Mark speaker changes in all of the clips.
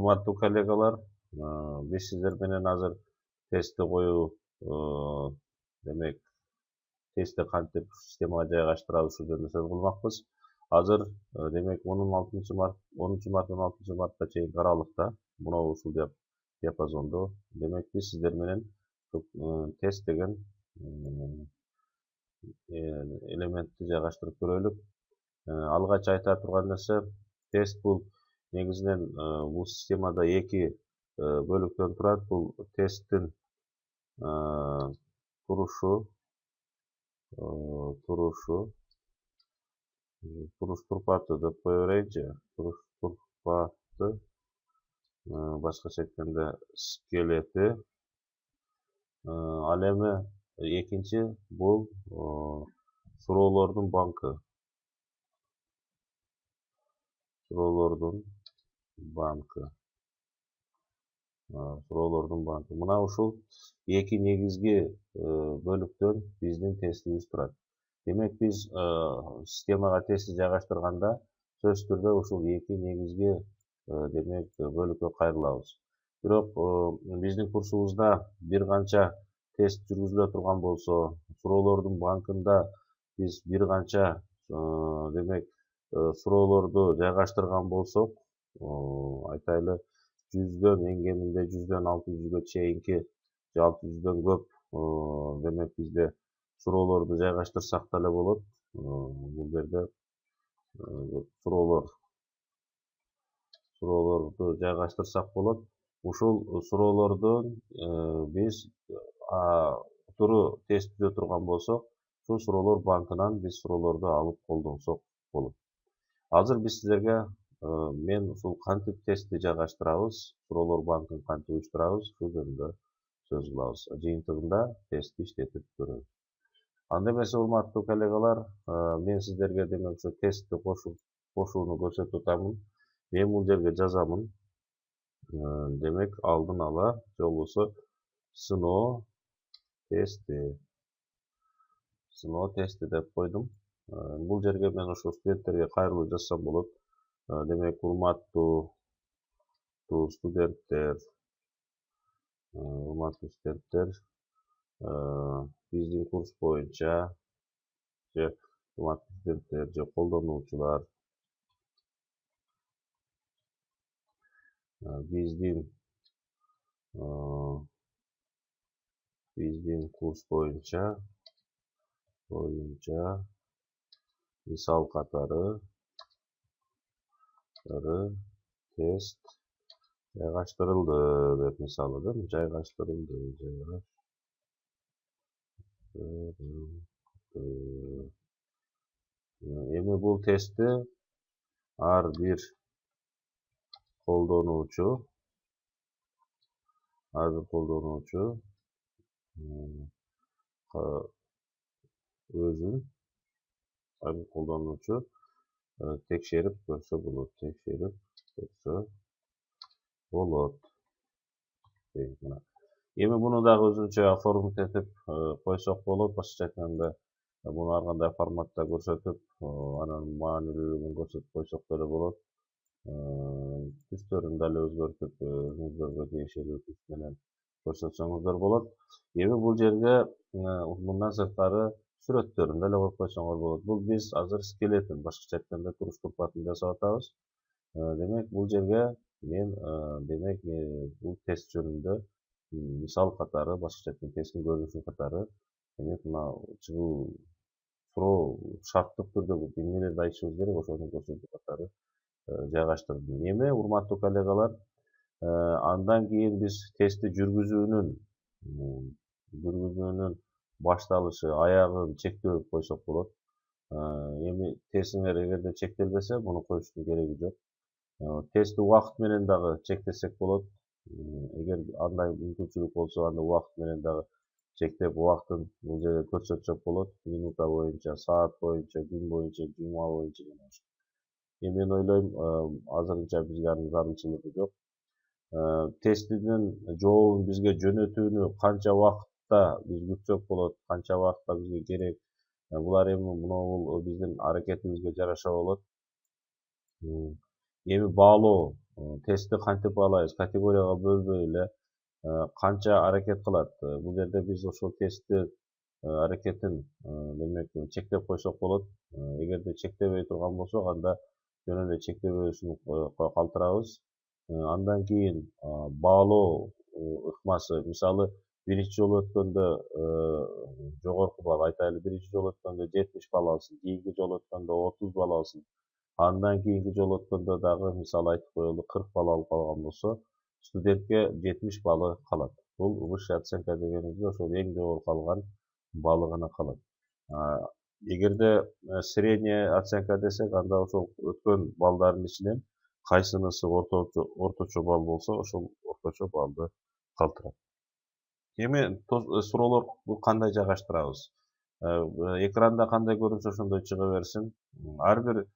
Speaker 1: Урматтуу коллегалар, биз сиздер менен азыр тестти коюу, демек тестти кантип системага жайгаштырабыз ушул сөз кылмакпыз. Азыр демек 10 марттан 6 мартка чейинки аралыкта мынау ушул диапазондо демек биз сиздер менен тест деген элементти жайгаштырып көрөлүк. Алгач айта турган нерсе, тест бул негизинен бул системада эки бөлүктөн турат. Бул тесттин туруш турпаты деп кое берейинчи. Туруш турпаты, башкача айтканда скелети. Ал эми экинчи бул суроолордун банкы. Суроолордун банкы. Мына ушул эки негизги бөлүктөн биздин тестибиз турат. Демек биз системага тестти жайгаштырганда сөзсүз түрдө ушул эки негизги демек бөлүккө кайрылабыз. Бирок биздин курсубузда бир канча тест жүргүзүлө турган болсо, суроолордун банкында биз бир канча демек суроолорду жайгаштырган болсок, айтайлы 100дөн эң кеминде 100дөн 600гө чейинки же 600дөн көп демек бизде суроолорду жайгаштырсак деле болот. Бул жерде суроолорду жайгаштырсак болот. Ушул суроолордун биз туру тест түзө турган болсок, ушул суроолор банкынан биз суроолорду алып колдонсок болот. Азыр биз сиздерге мен ушул кантип тестти жайгаштырабыз, суроолор банкын кантип уюштурабыз, ушул жөнүндө сөз кылабыз. Жыйынтыгында тестти иштетип көрөбүз. Анда эмесе, урматтуу коллегалар, мен сиздерге демек ошо тестти кошууну көрсөтүп атамын. Мен бул жерге жазамын. Демек алдын ала же болбосо сыноо тести деп койдум. Бул жерге мен ошо студенттерге кайрылуу жазсам болот. Демек урматтуу студенттер, биздин курс боюнча же урматтуу студенттер же колдонуучулар, биздин курс боюнча мисал катары тест жайгаштырылды деп мисалы да жайгаштырылды. Эми бул тестти ар бир колдонуучу өзүн текшерип көрсө болот. Эми буну дагы өзүнчө оформить этип койсок болот. Башкача айтканда, буну ар кандай форматта көрсөтүп, анын маанилүүлүгүн көрсөтүп койсок деле болот. Түстөрүн дагы өзгөртүп, өзүңүздөргө тиешелүү түс менен көрсөтсөңүздөр болот. Эми бул жерге мындан сырткары сүрөттөрүн деле коюп койсоңор болот. Бул биз азыр скелетин, башкача айтканда туруш турпатын жасап атабыз. Демек бул жерге мен демек бул тест жөнүндө мисал катары, башкача айтканда тесттин көрүнүшү катары, демек мына чыгуу суроо шарттык түрдө эмнелерди айтышыбыз керек, ошону көрсөтүү катары жайгаштырдым. Эми урматтуу коллегалар, андан кийин биз тестти жүргүзүүнүн башталышы, аягын чектеп койсок болот. Эми тестиңер эгерде чектелбесе, муну коюштун кереги жок. Тестти убакыт менен дагы чектесек болот. Эгер андай мүмкүнчүлүк болсо, анда убакыт менен дагы чектеп, убактын бул жерде көрсөтсөк болот. Минута боюнча, саат боюнча, күн боюнча, жума боюнча. Эми мен ойлойм, азырынча бизге анын зарылчылыгы жок. Тестинин жообун бизге жөнөтүүнү канча убакытта биз күтсөк болот, канча убакытта бизге керек. Булар эми бул биздин аракетибизге жараша болот. эми баалоо тестти кантип баалайбыз, категорияга бөлбөй эле канча аракет кылат. Бул жерде биз ошол тестти аракетин демек чектеп койсок болот. Эгерде чектебей турган болсок, анда жөн эле чектебөөсүн калтырабыз. Андан кийин баалоо ыкмасы, мисалы биринчи жолу өткөндө жогорку балл, айтайлы биринчи жолу өткөндө 70 балл алсын, кийинки жолу өткөндө 30 балл алсын. Андан кийинки жолу өткөндө дагы мисалы айтып коелу 40 балл алып калган болсо, студентке 70 баллы калат. Бул высшая оценка дегенибиз ошол эң жогору калган баллы гана калат. Эгерде средняя оценка десек, анда ошол өткөн балдардын ичинен кайсынысы орточо балл болсо, ошол орточо баллды калтырат. Эми суроолорду кандай жайгаштырабыз? Экранда кандай көрүнсө ошондой чыга берсин. Ар бир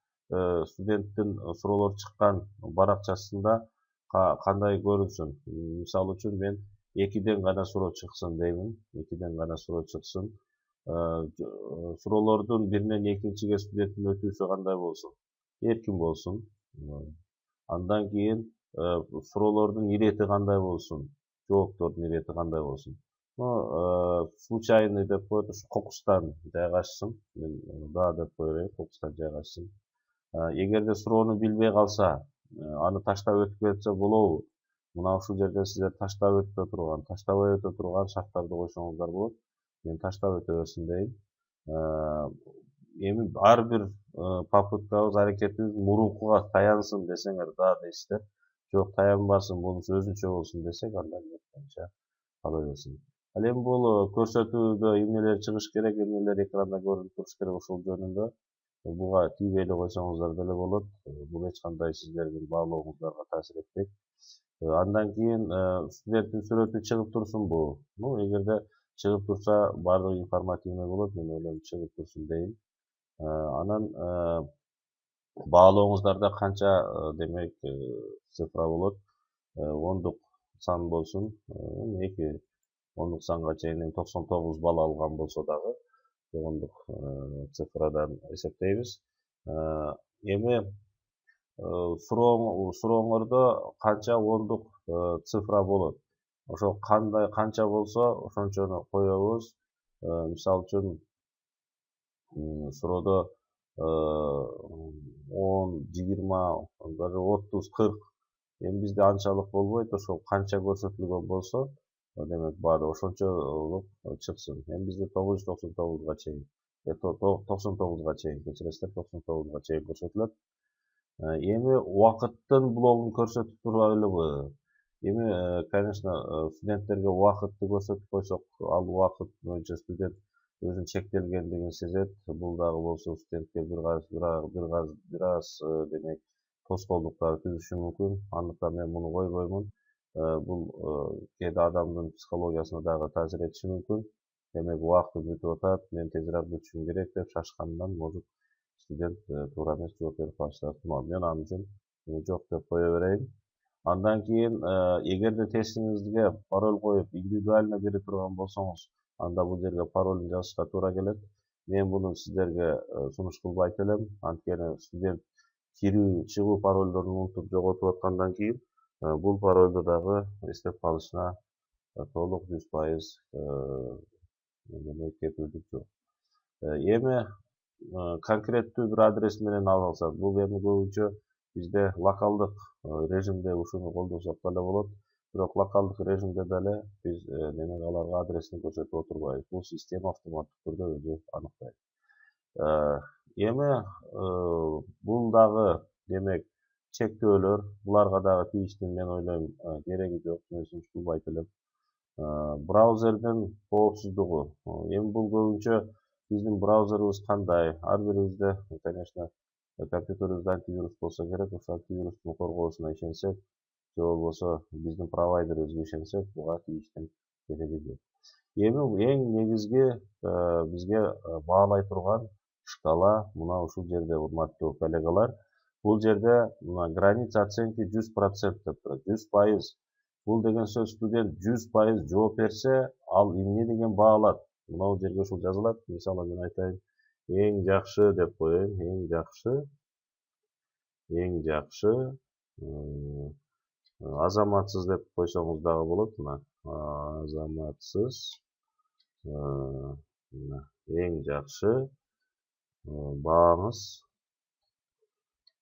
Speaker 1: студенттин суроолор чыккан баракчасында кандай көрүнсүн? Мисалы үчүн мен 2ден гана суроо чыксын деймин. 2ден гана суроо чыксын. Суроолордун биринен экинчиге студенттин өтүүсү кандай болсун? Эркин болсун. Андан кийин суроолордун ирети кандай болсун? Жооптордун ирети кандай болсун? Случайный деп коет, ушу кокустан жайгашсын. Мен да деп кое берейин, кокустан жайгашсын. Эгерде суроону билбей калса, аны таштап өтүп кетсе болобу? Мына ушул жерде сиздер таштап таштабай өтө турган шарттарды койсоңуздар болот. Мен таштап өтө берсин дейм. Эми ар бир попыткабыз, аракетибиз мурункуга таянсын десеңер да дейсиздер. Жок, таянбасын, бунусу өзүнчө болсун десек, анда боюнча кала берсин. Ал эми бул көрсөтүүдө эмнелер чыгыш керек, эмнелер экранда көрүнүп туруш керек, ошол жөнүндө буга тийбей эле койсоңуздар деле болот. Бул эч кандай сиздердин баалооңуздарга таасир этпейт. Андан кийин студенттин сүрөтү чыгып турсунбу? Эгерде чыгып турса, баардыгы информативный болот, мен ойлойм чыгып турсун дейм. Анан баалооңуздарда канча демек цифра болот? Ондук сан болсун. 2 ондук санга чейин 99 балл алган болсо дагы ондук цифрадан эсептейбиз. Эми сурооңордо канча ондук цифра болот? Ошол канча болсо ошончону коебуз. Мисалы үчүн суроодо 10, 20, даже 30, 40. Эми бизде анчалык болбойт, ошол канча көрсөтүлгөн болсо, демек баары ошончолук чыксын. Эми бизде 999га чейин, 99га чейин, кечиресиздер, 99га чейин көрсөтүлөт. Эми убакыттын блогун көрсөтүп турайлыбы? Эми, конечно, студенттерге убакытты көрсөтүп койсок, ал убакыт боюнча студент өзүнүн чектелгендигин сезет. Бул дагы болсо студентке бир аз демек тоскоолдуктар түзүшү мүмкүн. Андыктан мен муну койбоймун. Бул кээде адамдын психологиясына дагы таасир этиши мүмкүн. Демек убакыт бүтүп атат, мен тезирээк бүтүшүм керек деп шашканынан может студент туура эмес жооп берип калышы ыктымал. Мен ал үчүн жок деп кое берейин. Андан кийин эгерде тестиңизге пароль коюп индивидуально бере турган болсоңуз, анда бул жерге паролун жазышка туура келет. Мен муну сиздерге сунуш кылбайт элем. Анткени студент кирүү, чыгуу паролдорун унутуп жоготуп аткандан кийин бул паролду дагы эстеп калышына толук 100% кепилдик жок. Эми конкреттүү бир адрес менен ала алсак, бул эми көбүнчө бизде локалдык режимде ушуну колдосок деле болот. Бирок локалдык режимде деле биз демек аларга адресин көрсөтүп отурбайбыз. Бул система автоматтык түрдө өзү аныктайт. Эми бул дагы демек чектөөлөр, буларга дагы тийиштүү, мен ойлойм, кереги жок, мен сунуш кылбайт элем. Браузердин коопсуздугу. Эми бул көбүнчө биздин браузерибиз кандай? Ар бирибизде, конечно, компьютерибизде антивирус болсо керек, ошо антивирустун коргоосуна ишенсек, же болбосо биздин провайдерибизге ишенсек, буга тийиштин кереги жок. Эми эң негизги бизге баалай турган шкала мына ушул жерде, урматтуу коллегалар. Бул жерде граница оценки 100% деп турат. 100%. Бул деген сөз студент 100% жооп берсе, ал эмне деген баа алат? Мына бул жерге ушул жазылат. Мисалы мен айтайын, эң жакшы деп коеюн, эң жакшы Эң жакшы азаматсыз деп койсоңуз дагы болот. Мына азаматсыз мына эң жакшы бааңыз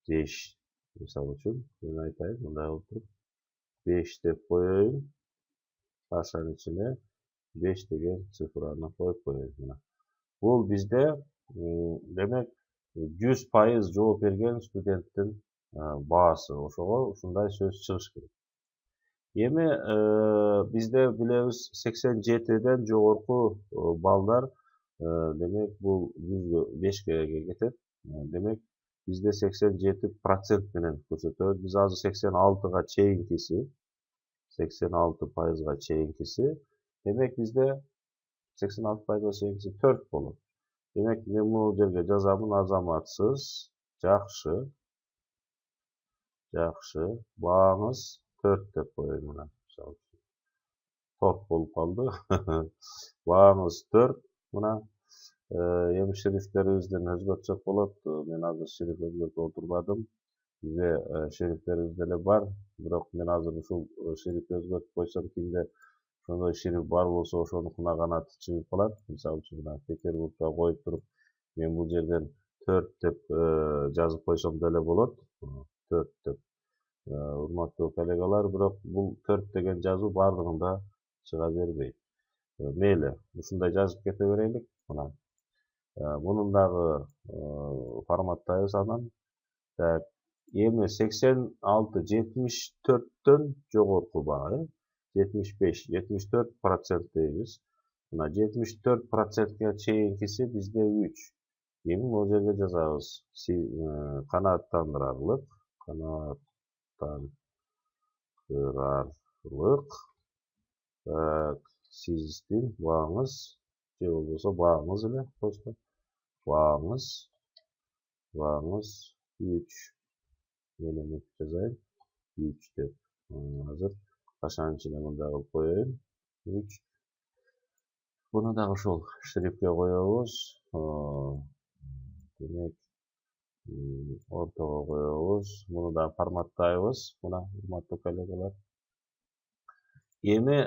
Speaker 1: 5. Мисалы үчүн мен айтайын, мындай кылып туруп 5 деп коеюн. Ашанын ичине 5 деген цифраны коюп коеюн. Мына бул бизде демек 100% жооп берген студенттин баасы. Ошого ушундай сөз чыгыш керек. Эми бизде билебиз 87ден жогорку балдар демек бул 100гө 5ке кетет. Демек бизде 87% менен көрсөтөбүз. Биз азыр 86га чейинкиси, 86%га чейинкиси. Демек бизде 86%га чейинкиси 4 болот. Демек мен бул жерге жазамын: азаматсыз, жакшы, бааңыз 4 деп коеюн. Мына мисалы үчүн 4 болуп калды. Бааңыз 4. Мына эми шрифттерибизден өзгөртсөк болот. Мен азыр шрифт өзгөртүп отурбадым. Бизде шрифттерибиз деле бар, бирок мен азыр ушул шрифт өзгөртүп койсом, кимде ошондой шрифт бар болсо ошонукуна гана чыгып калат. Мисалы үчүн мына Петербургга коюп туруп, мен бул жерден 4 деп жазып койсом деле болот. 4 деп. Урматтуу коллегалар, бирок бул 4 деген жазуу бардыгында чыга бербейт. Мейли, ушундай жазып кете берелик. Мына мунун дагы форматтайбыз анан. Так, эми 86-74дөн жогорку баа, 75-74% дейбиз. Мына 74%га чейинкиси бизде 3. Эми бул жерге жазабыз: канааттандырарлык, сиздин бааңыз, же болбосо бааңыз эле просто бааңыз 3. Мен эми жазайын 3 деп. Азыр кашанын ичине мындай кылып коеюн: 3. Буну дагы ушул шрифтке коебуз. Демек ортого коебуз. Муну да форматтайбыз. Мына урматтуу коллегалар. Эми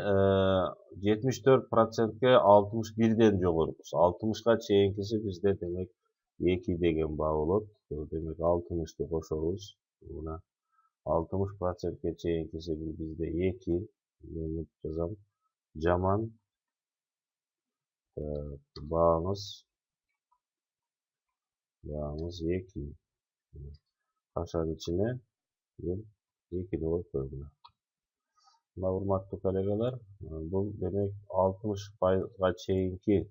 Speaker 1: 74%ге 61ден жогоркусу. 60га чейинкиси бизде демек 2 деген баа болот. Демек 60ты кошобуз. Мына 60%ге чейинкиси бизде 2. Мен жазам: жаман, бааңыз 2. Кашанын ичине мен 2ни коюп коем. Мына урматтуу коллегалар, бул демек 60%га чейинки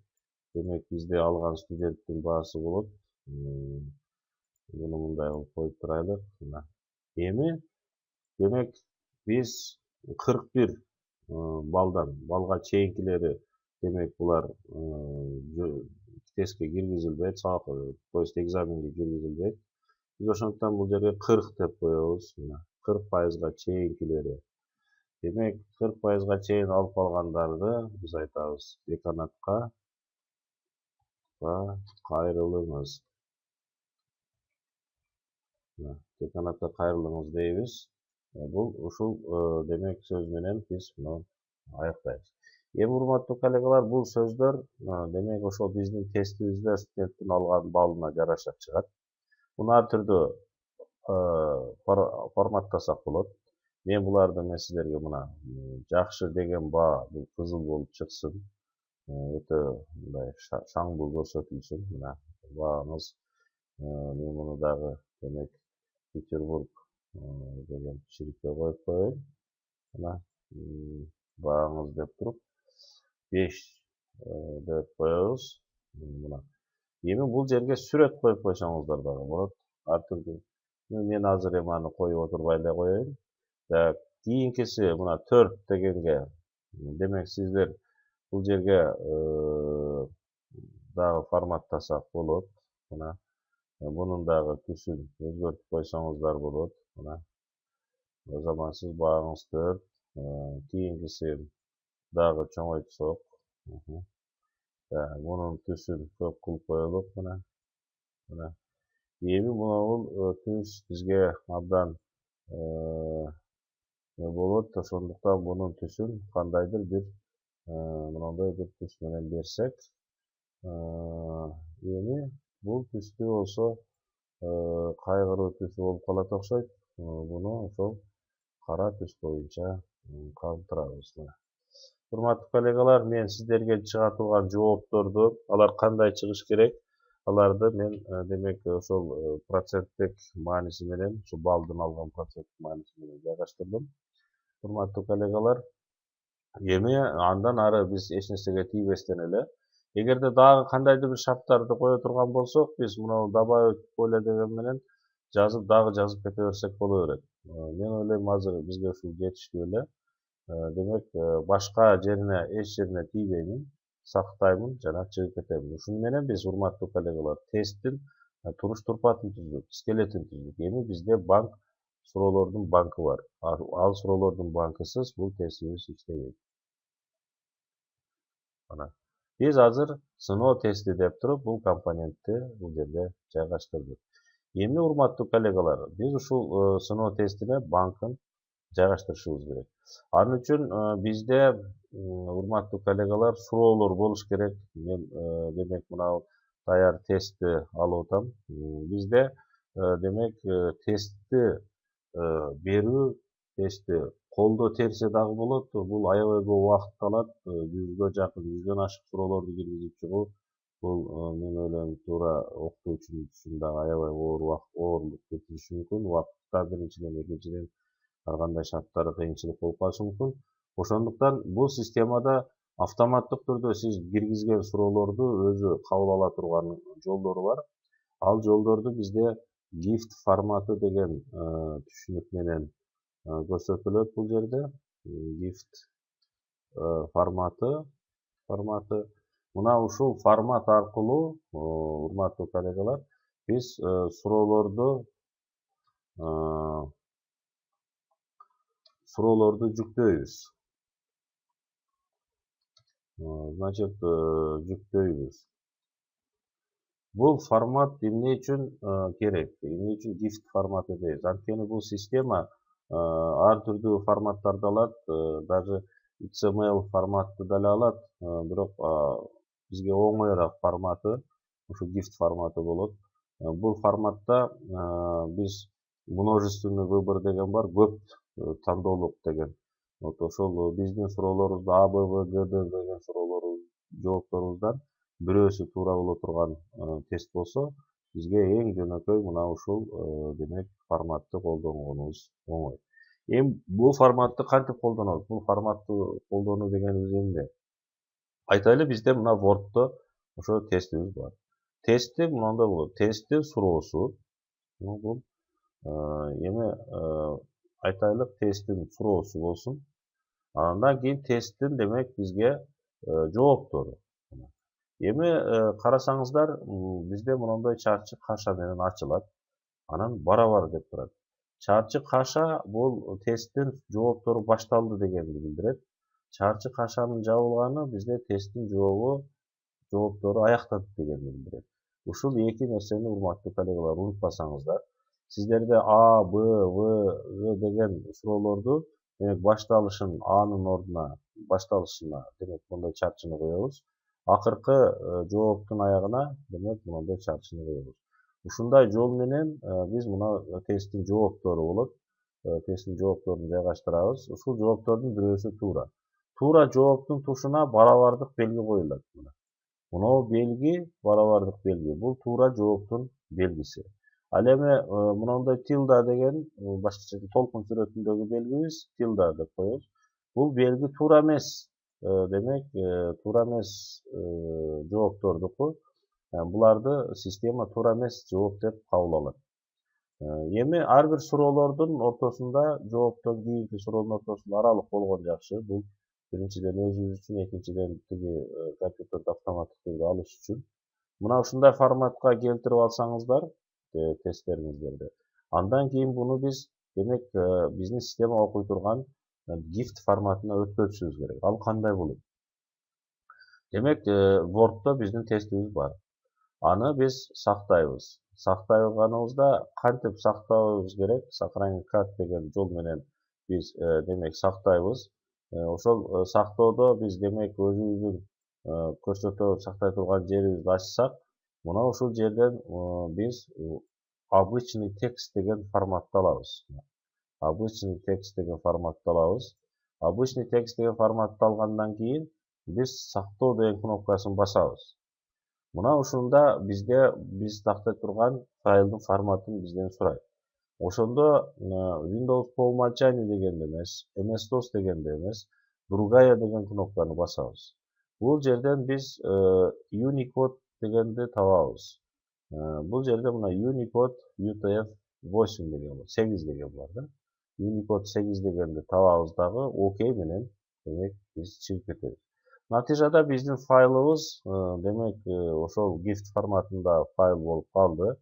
Speaker 1: демек бизде алган студенттин баасы болот. Муну мындай кылып коюп турайлык. Мына эми демек биз 41 балга чейинкилери демек булар тестке киргизилбейт, сабак, то есть экзаменге киргизилбейт. Биз ошондуктан бул жерге 40 деп коебуз. Мына 40%га чейинкилери. Демек 40%га чейин алып калгандарды биз айтабыз: деканатка кайрылыңыз. Деканатка кайрылыңыз дейбиз. Бул ушул демек сөз менен биз муну аяктайбыз. Эми урматтуу коллегалар, бул сөздөр демек ошол биздин тестибизде студенттин алган балына жараша чыгат. Муну ар түрдүү форматтасак болот. Мен буларды силерге мына жакшы деген баа бул кызыл болуп чыксын. Өтө мындай шаңдуу көрсөтүлсүн. Мына бааңыз, мен муну дагы демек Петербург деген шрифтке коюп коеюн. Мына бааңыз деп туруп 5 деп коебуз. Мына эми бул жерге сүрөт коюп койсоңуздар дагы болот. Ар түрдүү. Мен азыр эми аны коюп отурбай эле коеюн. Так, кийинкиси мына 4 дегенге демек сиздер бул жерге дагы форматтасак болот. Мына бунун дагы түсүн өзгөртүп койсоңуздар болот. Мына азаматсыз бааңыз 4. Кийинкиси дагы чоңойтсок. Мунун түсүн көп кылып коелук. Мына Эми бул түз бизге абдан болот. Ошондуктан бунун түсүн кандайдыр бир мындай бир түс менен берсек, эми бул түстү болсо кайгылуу түс болуп калат окшойт. Буну ошол кара түс боюнча калтырабыз. Урматтуу коллегалар, мен сиздерге чыга турган жоопторду, алар кандай чыгыш керек, аларды мен демек ошол проценттик мааниси менен, ушу баллдын алган проценттик мааниси менен жайгаштырдым. Урматтуу коллегалар, эми андан ары биз эч нерсеге тийбестен эле, эгерде дагы кандайдыр бир шарттарды кое турган болсок, биз мына добавить поле деген менен дагы жазып кете берсек боло берет. Мен ойлойм азыр бизге ушул жетиштүү эле. Демек, башка жерине, эч жерине тийбеймин, сактаймын жана чыгып кетемин. Ушуну менен биз, урматтуу коллегалар, тесттин туруш турпатын түздүк, скелетин түздүк. Эми бизде банк, суроолордун банкы бар. Ал суроолордун банкысыз бул тестибиз иштебейт. Ana. Биз азыр сыноо тести деп туруп бул компонентти бул жерге жайгаштырдык. Эми, урматтуу коллегалар, биз ушул сыноо тестине банкын жайгаштырышыбыз керек. Анын үчүн бизде, урматтуу коллегалар, суроолор болуш керек. Мен демек мына даяр тестти алып атам. Бизде демек тестти берүү, тестти колдо терсе дагы болот. Бул аябай көп убакытты алат. 100гө жакын, 100дөн ашык суроолорду киргизип чыгуу. Бул мен ойлойм туура окутуучунун үчүн дагы аябай оорлук келтириши мүмкүн. Убакытта биринчиден, экинчиден ар кандай шарттары кыйынчылык болуп калышы мүмкүн. Ошондуктан бул системада автоматтык түрдө сиз киргизген суроолорду өзү кабыл ала турган жолдору бар. Ал жолдорду бизде gift форматы деген түшүнүк менен көрсөтүлөт бул жерде. Gift форматы. Мына ушул формат аркылуу, урматтуу коллегалар, биз суроолорду жүктөйбүз. Значит, жүктөйбүз. Бул формат эмне үчүн керек? Эмне үчүн gift форматы дейбиз? Анткени бул система ар түрдүү форматтарды алат, даже XML форматты деле алат, бирок бизге оңоюраак форматы ушу gift форматы болот. Бул форматта биз множественный выбор деген бар, көп тандоолук деген. Вот ошол биздин суроолорубузда А, Б, В, Г, Д деген жоопторубуздан бирөөсү туура боло турган тест болсо, бизге эң жөнөкөй мына ушул демек форматты колдонгонубуз оңой. Эми бул форматты кантип колдонобуз? Бул форматты колдонуу дегенибиз эмне? Айтайлы, бизде мына Word'то ошо тестибиз бар. Тестти мындай болот. Тесттин суроосу, бул эми айтайлык тесттин суроосу болсун. Андан кийин тесттин демек бизге жооптору. Эми карасаңыздар, бизде мындай чарчы каша менен ачылат. Анан барабар деп турат. Чарчы каша бул тесттин жооптору башталды дегенди билдирет. Чарчы кашанын жабылганы бизде тесттин жооптору аяктады дегенди билдирет. Ушул эки нерсени, урматтуу коллегалар, унутпасаңыздар. Сиздерде А, Б, В, Г деген суроолорду демек башталышын Анын ордуна башталышына демек мындай чарчыны коебуз. Акыркы жооптун аягына демек мындай чарчыны коебуз. Ушундай жол менен биз мына тесттин жооптору болот. Тесттин жоопторун жайгаштырабыз. Ушул жооптордун бирөөсү туура. Туура жооптун тушуна барабардык белги коюлат. Мына белги, барабардык белги, бул туура жооптун белгиси. Ал эми мындай тилда деген башкача толкун сүрөтүндөгү белгибиз, тилда деп коебуз. Бул белги туура эмес, демек туура эмес жооптордуку. Буларды система туура эмес жооп деп кабыл алат. Эми ар бир суроолордун ортосунда, жооптон кийинки суроонун ортосунда аралык болгон жакшы. Бул биринчиден өзүбүз үчүн, экинчиден тиги компьютерди автоматтык түрдө алыш үчүн. Мына ушундай форматка келтирип алсаңыздар тесттериңиздерди. Андан кийин буну биз демек биздин система окуй турган gift форматына өткөзүшүбүз керек. Ал кандай болот? Демек Word'то биздин тестибиз бар. Аны биз сактайбыз. сактай алганыбызда кантип сактабыз керек? Сохранить как деген жол менен биз демек сактайбыз. Ошол сактоодо биз демек өзүбүздүн сактай турган жерибизди ачсак, мына ушул жерден биз обычный текст деген форматты алабыз. Обычный текст деген форматты алабыз. Обычный текст деген форматты алгандан кийин биз сактоо деген кнопкасын басабыз. Мына ушунда бизде биз сактай турган файлдын форматын бизден сурайт. Ошондо Windows по умолчанию дегенде эмес, MS-DOS дегенде эмес, другая деген кнопканы басабыз. Бул жерден биз Unicode дегенди табабыз. Бул жерде мына Unicode UTF-8 деген бар, 8 деген бар да. Unicode 8 дегенди табабыз дагы ОК менен демек биз чыгып кетебиз. Натыйжада биздин файлыбыз демек ошол GIF форматында файл болуп калды.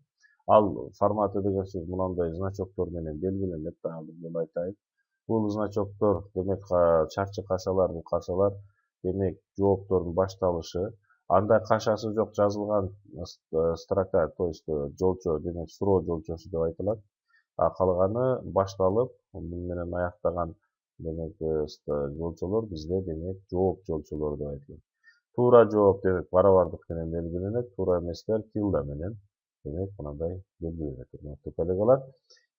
Speaker 1: Ал форматы деген сөз мындай значоктор менен белгиленет, дагы айтайын. Бул значоктор демек чарчы кашалар, бул кашалар демек жооптордун башталышы, андай кашасы жок жазылган строка, то есть жолчо демек суроо жолчосу деп айтылат. Калганы башталып, муну менен аяктаган демек жолчолор бизде демек жооп жолчолору деп айтылат. Туура жооп демек барабардык менен белгиленет, туура эместер тилда менен демек мындай белгиленет. Урматтуу коллегалар,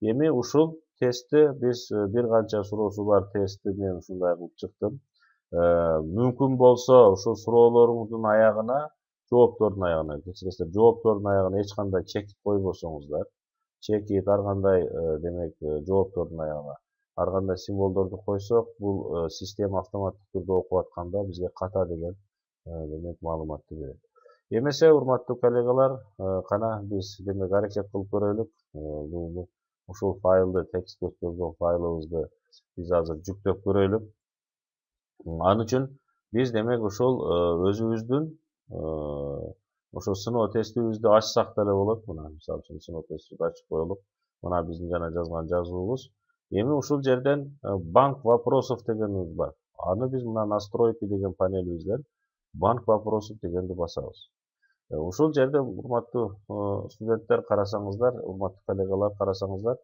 Speaker 1: эми ушул тестти биз бир канча суроосу бар тестти мен ушундай кылып чыктым. Мүмкүн болсо ушул суроолоруңуздун аягына, жооптордун аягына, кечиресиздер, жооптордун аягына эч кандай чек койбосоңуздар, чекит ар кандай демек жооптордун аягына ар кандай символдорду койсок, бул система автоматтык түрдө окуп атканда бизге ката деген демек маалыматты берет. Эмесе, урматтуу коллегалар, кана биз демек аракет кылып көрөлүк. Ушул файлды, текст көзгөн файлыбызды биз азыр жүктөп көрөлүк. Ал үчүн биз демек ушул өзүбүздүн ошо сыноо тестибизди ачсак деле болот. Мына мисалы үчүн сыноо тестибизди ачып коелук. Мына биздин жана жазган жазуубуз. Эми ушул жерден банк вопросов дегенибиз бар. Аны биз мына настройки деген панелибизден банк вопросов дегенди басабыз. Ушул жерде урматтуу студенттер карасаңыздар, урматтуу коллегалар карасаңыздар,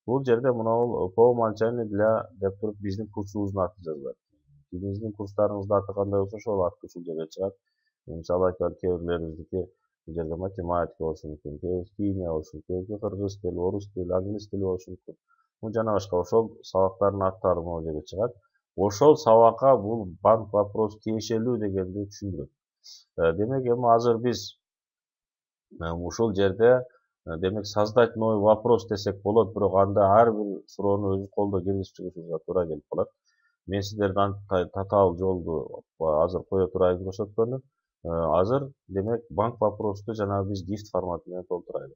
Speaker 1: бул жерде мына по умолчанию для деп туруп биздин курсубуздун аты жазылат. Биздин курстарыңыздын аты кандай болсо ошол аты ушул жерге чыгат. Мисалы айталы кээ бирлерибиздики бул жерде математика болушу мүмкүн, кээ химия болушу мүмкүн, кээ кыргыз тили, орус тили, англис тили болушу мүмкүн. Бул жана башка ошол сабактардын аттары могу жерге чыгат. Ошол сабакка бул банк вопрос тиешелүү дегенди түшүндүрөт. Демек эми азыр биз ушул жерде демек создать новый вопрос десек болот, бирок анда ар бир суроону өзү колдо киргизип чыгышыбызга туура келип калат. Мен сиздерди татаал жолду азыр кое турайын деп көрсөткөнүм. Азыр демек банк вопросту жана биз GIF форматы менен толтурайлы.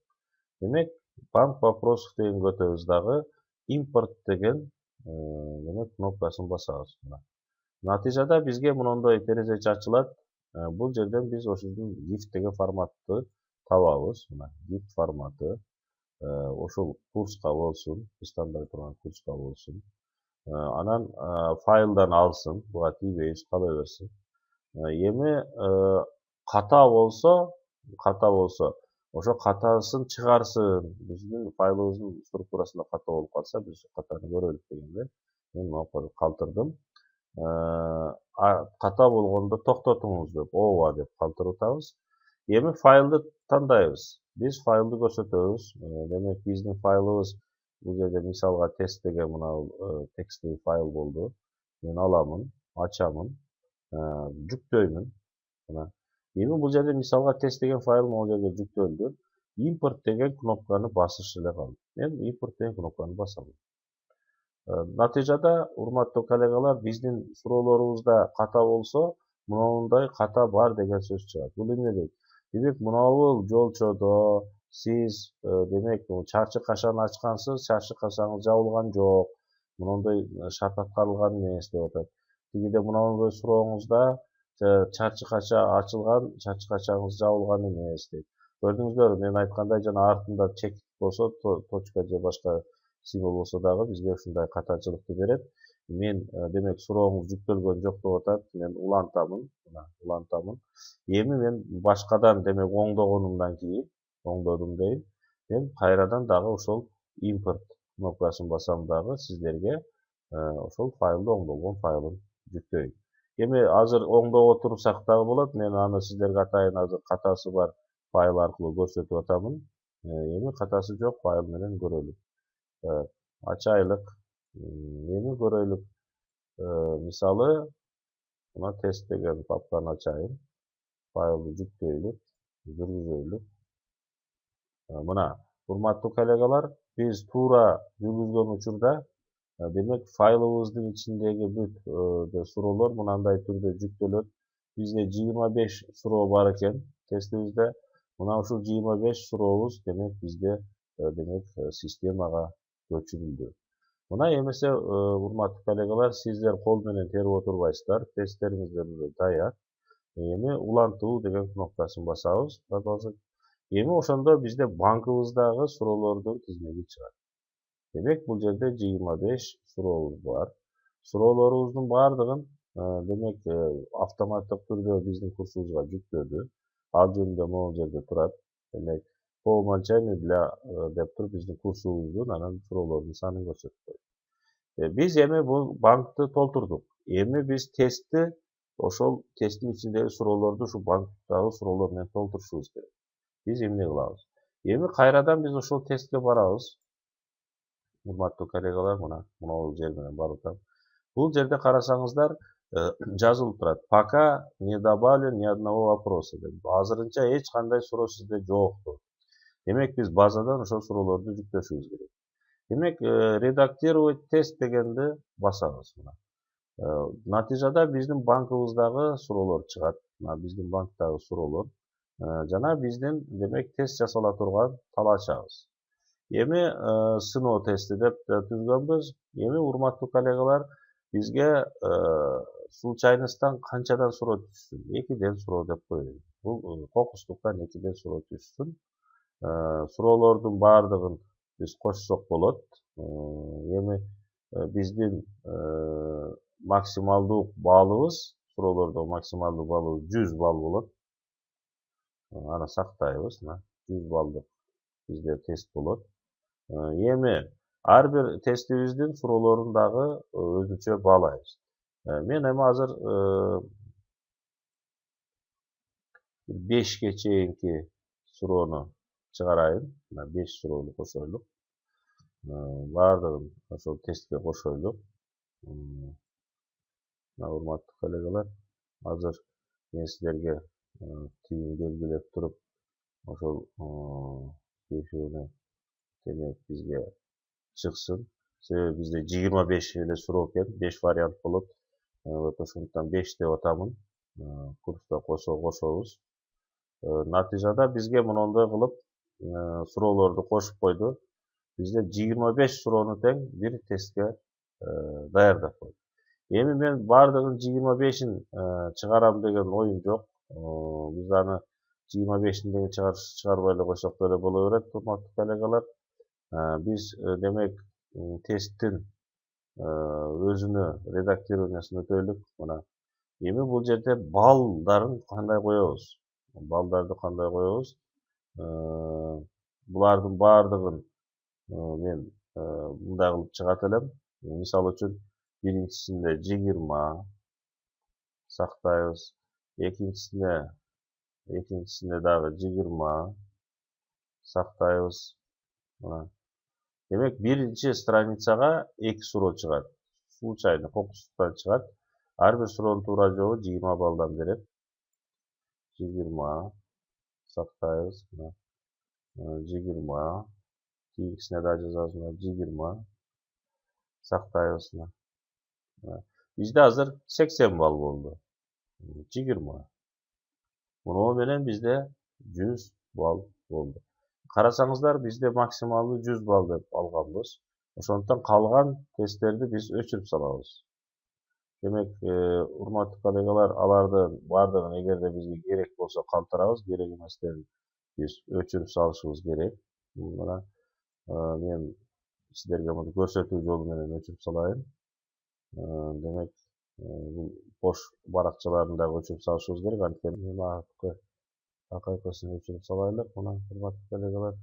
Speaker 1: Демек банк вопросов деген өтөбүз дагы импорт деген демек кнопкасын басабыз. Натыйжада бизге мондой терезечи ачылат. Бул жерден биз ошондун GIF деген форматты табабыз. Мына GIF форматы ошол курска болсун, биз тандап турган курска болсун. Анан файлдан алсын, буга тийбейбиз, кала берсин. Эми ката болсо, ошо катасын чыгарсын. Биздин файлыбыздын структурасында ката болуп калса, биз катаны көрөлүк дегенде мен мага калтырдым. Ката болгондо токтотуңуз деп, ооба деп калтыртабыз. Эми файлды тандайбыз. Биз файлды көрсөтөбүз. Демек биздин файлыбыз бул жерде мисалга тест деген мына текстовый файл болду. Мен аламын, ачамын, жүктөймүн. Эми бул жерде мисалга тест деген файл могу жерге жүктөлдү. Импорт деген кнопканы басыш эле калды. Мен импорт деген кнопканы басам. Натыйжада, урматтуу коллегалар, биздин суроолорубузда ката болсо, мындай ката бар деген сөз чыгат. Бул эмне дейт? Демек, мынабул жолчодо сиз демек чарчы кашаны ачкансыз, чарчы кашаңыз жабылган жок, мындай шарт аткарылган эмес деп атат. Тигиде мындай сурооңузда чарчы кача ачылган, чарчы качаңыз жабылган эмес дейт. Көрдүңүздөр, мен айткандай жана артында чек болсо, точка же башка символ болсо дагы бизге ушундай катачылыкты берет. Мен демек сурооңуз жүктөлгөн жок деп атат. Мен улантамын, улантамын. Эми мен башкадан демек оңдогонумдан кийин, оңдодум дейм. мен кайрадан дагы ошол импорт кнопкасын басам дагы сиздерге ошол файлды оңдолгон файлын жүктөйм. Эми азыр оңдоп отурсак дагы болот. Мен аны сиздерге атайын азыр катасы бар файл аркылуу көрсөтүп атамын. Эми катасы жок файл менен көрөлүк. Ачайлык. Эми көрөлүк. Мисалы, мына тест деген папканы ачайын. Файлды жүктөйлүк, жүргүзөлүк. Мына, урматтуу коллегалар, биз туура жүргүзгөн учурда, демек файлыбыздын ичиндеги бүт суроолор мынандай түрдө жүктөлөт. Бизде 25 суроо бар экен тестибизде. Мына ушул 25 сурообуз демек бизде демек системага көчүрүлдү. Мына эмесе урматтуу коллегалар, сиздер кол менен терип отурбайсыздар, тесттериңиздер даяр. Эми улантуу деген кнопкасын басабыз. Эми ошондо бизде банкыбыздагы суроолордун тизмеги чыгат. Демек бул жерде 25 сурообуз бар. Суроолорубуздун баардыгын демек автоматтык түрдө биздин курсубузга жүктөдү. Ал жөнүндө могул жерде турат. Демек по умолчанию для деп туруп биздин курсубуздун анан суроолордун санын көрсөтүп койду. Биз эми бул банкты толтурдук. Эми биз тестти ошол тесттин ичиндеги суроолорду ушу банктагы суроолор менен толтурушубуз керек. Биз эмне кылабыз? Эми кайрадан биз ошол тестке барабыз. Урматтуу коллегалар, мына могул жер менен барып атам. Бул жерде карасаңыздар, жазылып турат. Пока не добавлен ни одного вопроса деп. Азырынча эч кандай суроо сизде жок деп. Демек биз базадан ошол суроолорду жүктөшүбүз керек. Демек редактировать тест дегенди басабыз мына. Натыйжада биздин банкыбыздагы суроолор чыгат. Мына биздин банктагы суроолор жана биздин демек тест жасала турган талаачабыз. Эми сыноо тести деп түзгөнбүз. Эми урматтуу коллегалар, бизге случайносттан канчадан суроо түшсүн? 2ден суроо деп коелу. Бул кокустуктан 2ден суроо түшсүн. Суроолордун баардыгын биз кошсок болот. Эми биздин максималдуу баллыбыз, суроолордо максималдуу баллыбыз 100 балл болот. Аны сактайбыз, 100 баллдык бизде тест болот. Эми ар бир тестибиздин суроолорун дагы өзүнчө баалайбыз. Мен эми азыр 5ке чейинки суроону чыгарайын. Мына 5 суроону кошойлук. Баардыгын ошол тестке кошойлук. Урматтуу коллегалар, азыр мен сиздерге тигин белгилеп туруп, ошол кешүүнү демек бизге чыксын. Себеби бизде 25 эле суроо экен, 5 вариант болот. Вот ошондуктан 5 деп атамын. Курста кошобуз. Натыйжада бизге монондой кылып суроолорду кошуп койду. Бизде 25 суроону тең бир тестке даярдап койду. Эми мен баардыгын 25-ин чыгарам деген оюм жок. Биз аны 25-ин деген чыгарбай эле койсок деле боло берет, урматтуу коллегалар. Биз демек тесттин өзүнө редактированиясын өтөйлүк. Мына эми бул жерде балдарын кандай коебуз? Балдарды кандай коебуз? Булардын баардыгын мен мындай кылып чыгат элем. Мисалы үчүн биринчисинде 20 сактайбыз. Экинчисине дагы 20 сактайбыз. Демек биринчи страницага 2 суроо чыгат. Случайно кокустуктан чыгат. Ар бир суроонун туура жообу 20 баллдан берет. 20 сактайбыз. 20 кийинкисине да жазабыз. 20 сактайбыз. Бизде азыр 80 балл болду. 20. Муну менен бизде 100 балл болду. Карасаңыздар, бизде максималдуу 100 балл деп алганбыз. Ошондуктан калган тесттерди биз өчүрүп салабыз. Демек, урматтуу коллегалар, алардын баардыгын эгерде бизге керек болсо калтырабыз, керек эместерин биз өчүрүп салышыбыз керек. Мына мен сиздерге муну көрсөтүү жолу менен өчүрүп салайын. Демек, бул бош баракчаларын дагы өчүрүп салышыбыз керек. Анткени акайкасын өчүрүп салайлык. Мына урматтуу коллегалар.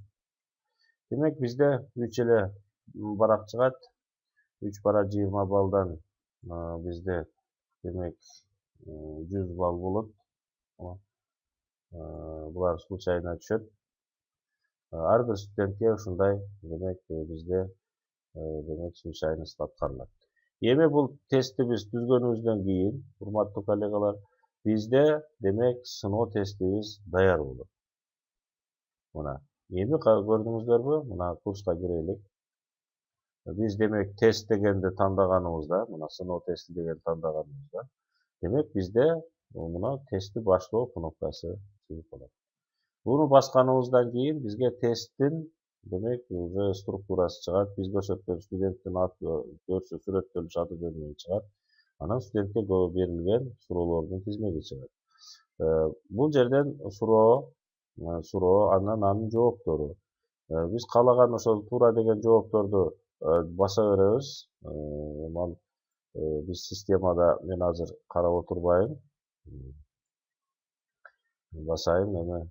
Speaker 1: Демек бизде 3 эле барак чыгат. 3 барак 20 балдан бизде демек 100 балл болот. Булар случайно түшөт. Ар бир студентке ушундай демек бизде демек случайность аткарылат. Эми бул тестти биз түзгөнүбүздөн кийин, урматтуу коллегалар, бизде демек сыноо тестибиз даяр болот. Мына эми көрдүңүздөрбү? Мына курска кирелик. Биз демек тест дегенди тандаганыбызда, мына сыноо тести деген тандаганыбызда, демек бизде мына тестти баштоо кнопкасы чыгып калат. Буну басканыбыздан кийин бизге тесттин демек уже структурасы чыгат. Биз көрсөткөн студенттин аты, көрсө сүрөттөлүш аты жөнү чыгат. Анан студентке берилген суроолордун тизмеги чыгат. Бул жерден суроо, анан анын жооптору. Биз каалаган ошол туура деген жоопторду баса беребиз. Биз системада мен азыр карап отурбайм. Басайын эми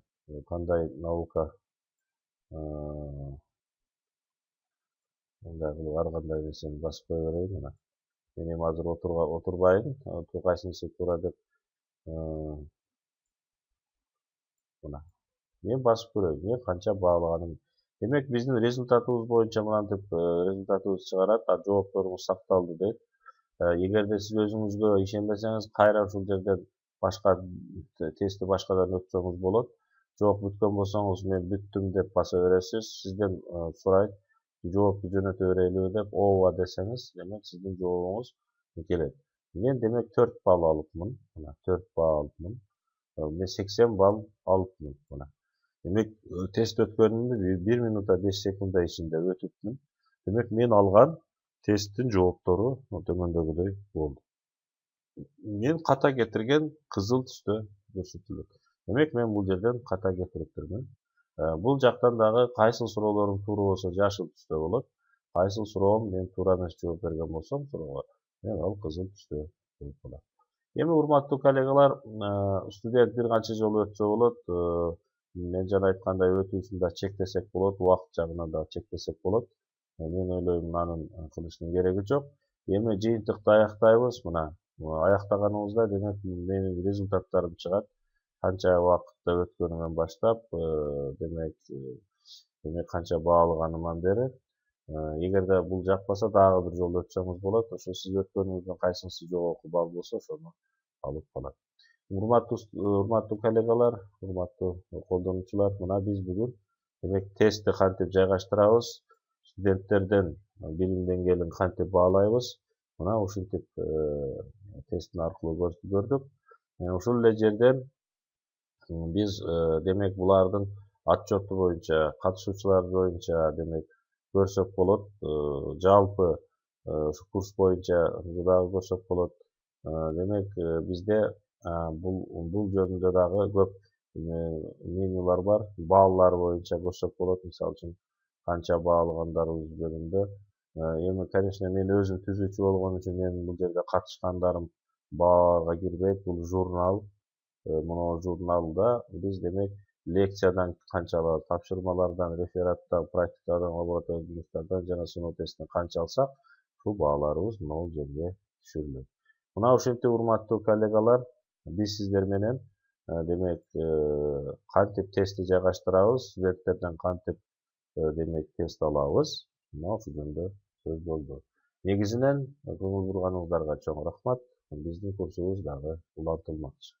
Speaker 1: кандай наука мындай кылып ар кандай нерсени басып кое берейин мына. Мен эми азыр отурбайын. Кайсынысы туура деп мына. Мен басып көрөйүн. Мен канча баалаганым. Демек биздин результатыбыз боюнча мынтип результатыбыз чыгарат. Жоопторуңуз сакталды дейт. Эгерде сиз өзүңүзгө ишенбесеңиз, кайра ушул жерден башка тестти башкадан өтсөңүз болот. Жок, бүткөн болсоңуз мен бүттүм деп баса бересиз. Сизден сурайт, жоопту жөнөтө берелиби деп, ооба десеңиз, демек сиздин жообуңуз келет. Мен демек 4 балл алыпмын. Мына 4 балл алыпмын. Мен 80 балл алыпмын. Мына. Демек тест өткөнүмдү 1 минута 5 секунда ичинде өтүпмүн. Демек мен алган тесттин жооптору төмөндөгүдөй болду. Мен ката кетирген кызыл түстө көрсөтүлөт. Демек мен бул жерден ката кетириптирмин. Бул жактан дагы кайсыл суроолорум туура болсо жашыл түстө болот. Кайсыл суроом мен туура эмес жооп берген болсом суроого, мен ал кызыл түстө болуп калат. Эми урматтуу коллегалар, студент бир канча жолу өтсө болот. Мен жана айткандай өтүүсүн да чектесек болот, убакыт жагынан да чектесек болот. Мен ойлойм, анын кылыштын кереги жок. Эми жыйынтыкты аяктайбыз. Мына аяктаганыбызда демек менин результаттарым чыгат. Канча убакытта өткөнүмөн баштап, демек канча баалаганыман бери. Эгерде бул жакпаса дагы бир жолу өтсөңүз болот. Ошо сиз өткөнүңүздөн кайсынысы жогорку балл болсо ошону алып калат. Урматтуу коллегалар, урматтуу колдонуучулар, мына биз бүгүн демек тестти кантип жайгаштырабыз, студенттерден билим деңгээлин кантип баалайбыз, мына ушинтип тесттин аркылуу көрдүк. Ушул эле жерден биз демек булардын отчету боюнча, катышуучулар боюнча демек көрсөк болот. Жалпы курс боюнча дагы көрсөк болот. Демек бизде бул жөнүндө дагы көп менюлар бар. Баллар боюнча көрсөк болот. Мисалы үчүн канча баалагандарыбыз жөнүндө. Эми, конечно, мен өзүм түзүүчү болгон үчүн мен бул жерде катышкандарым баага кирбейт. Бул журнал. Мына журналда биз демек лекциядан канчалар, тапшырмалардан, рефераттан, практикадан, лаборатория жумуштардан жана сыноо тестинен канча алсак, ушул бааларыбыз могул жерге түшүрүлөт. Мына ушинтип урматтуу коллегалар, биз сиздер менен демек кантип тестти жайгаштырабыз, студенттерден кантип демек тест алабыз, мына ушул жөнүндө сөз болду. Негизинен көңүл бурганыңыздарга чоң рахмат. Биздин курсубуз дагы улантылмакчы.